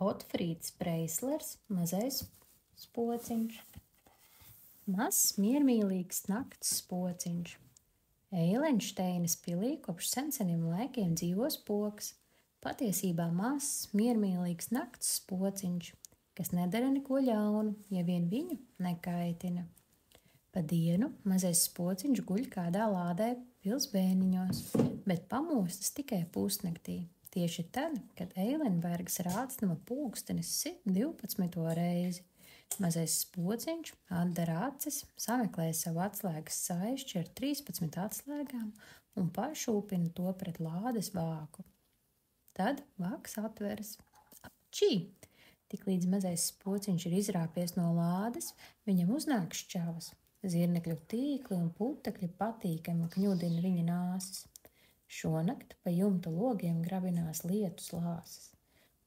Otfrīds Preislers, mazais spociņš. Mazs, miermīlīgs nakts spociņš. Eilenšteinas pilī kopš seniem laikiem dzīvo spoks. Patiesībā mazs, miermīlīgs nakts spociņš, kas nedara neko ļaunu, ja vien viņu nekaitina. Pa dienu mazais spociņš guļ kādā lādē pils bēniņos, bet pamostas tikai pusnaktī. Tieši tad, kad Eilenbergas rācnama pulkstenis sit 12. reizi. Mazais spociņš atdara acis, sameklē savu atslēgas saišķi ar 13 atslēgām un pašūpina to pret lādes vāku. Tad vāks atveras. Apčī! Tiklīdz mazais spociņš ir izrāpies no lādes, viņam uznāk šķavas. Zirnekļu tīkli un putekļi patīkami kņudina viņa nāsas. Šonakt pa jumta logiem grabinās lietus lāsas.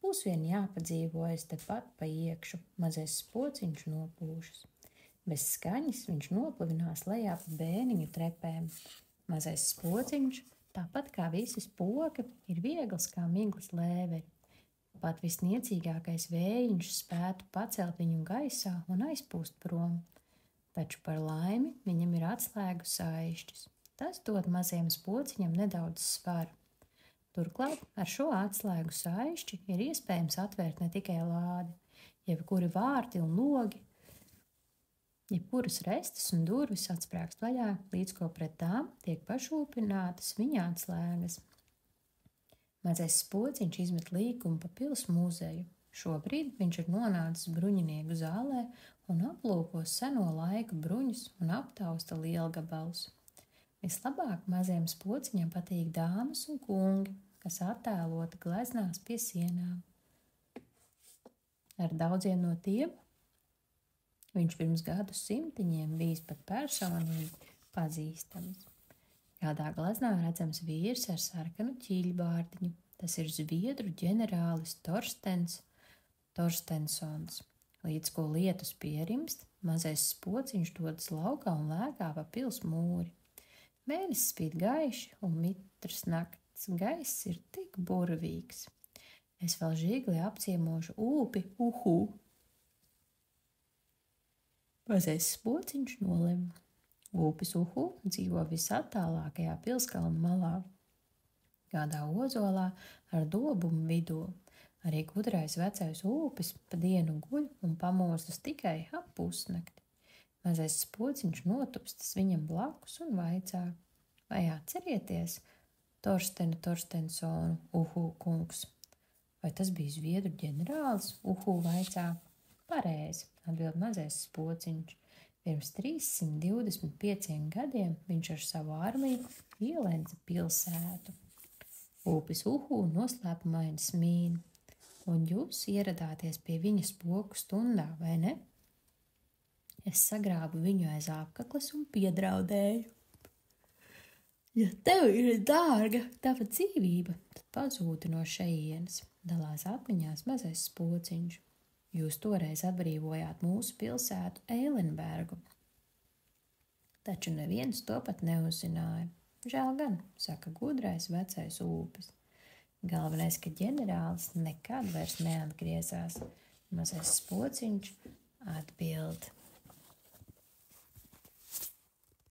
Būs vien jāpadzīvojas tepat pa iekšu, mazais spociņš nopūšas. Bez skaņas viņš noplivinās lejā pa bēniņu trepēm. Mazais spociņš, tāpat kā visi spoki, ir viegls kā miglas lēveri. Pat visniecīgākais vējiņš spētu pacelt viņu gaisā un aizpūst prom. Taču par laimi viņam ir atslēgu saišķis. Tas dod mazajam spociņam nedaudz svaru. Turklāt ar šo atslēgu saišķi ir iespējams atvērt ne tikai lādi, jebkuri vārti un logi, jebkuras restes un durvis atsprāgst vaļā, līdz ko pret tām tiek pašūpinātas viņa atslēgas. Mazais spociņš izmet līkumu pa pils muzeju. Šobrīd viņš ir nonācis bruņinieku zālē un aplūko seno laiku bruņus un aptausta lielgabalus. Vislabāk mazajam spociņam patīk dāmas un kungi, kas attēloti gleznās pie sienām. Ar daudziem no tiem viņš pirms gadu simtiņiem bijis pat personīgi pazīstams. Kādā gleznā redzams vīrs ar sarkanu ķīļbārdiņu. Tas ir zviedru ģenerālis Torstensons. Līdz ko lietus pierimst, mazais spociņš dodas laukā un lēkā pa pils mūri. Mēnesis spīd gaiši un mitrs nakts gaiss ir tik burvīgs. Es vēl žigli apciemošu ūpi Uhu. Mazais spociņš nolem. Ūpis Uhu dzīvo visattālākajā pilskalna malā. Kādā ozolā ar dobumu vidū. Arī gudrais vecais ūpis pa dienu guļ un pamostas tikai ap pusnakti. Mazais spociņš notupstas viņam blakus un vaicā: vai atcerieties Torstensonu, Uhu kungs? Vai tas bija zviedru ģenerālis? Uhu vaicā. Pareizi, atbild mazais spociņš. Pirms 325 gadiem viņš ar savu armiju ielenca pilsētu. Ūpis Uhu noslēpumaini smīn. Un jūs ieradāties pie viņa spoku stundā, vai ne? Es sagrābu viņu aiz apkakles un piedraudēju. Ja tev ir dārga tava dzīvība, tad pazūdi no šejienes, dalās atmiņās mazais spociņš. Jūs toreiz atbrīvojāt mūsu pilsētu Eilenbergu. Taču neviens to pat neuzzināja. Žēl gan, saka gudrais vecais ūpis. Galvenais, ka ģenerālis nekad vairs neatgriezās. Mazais spociņš atbild.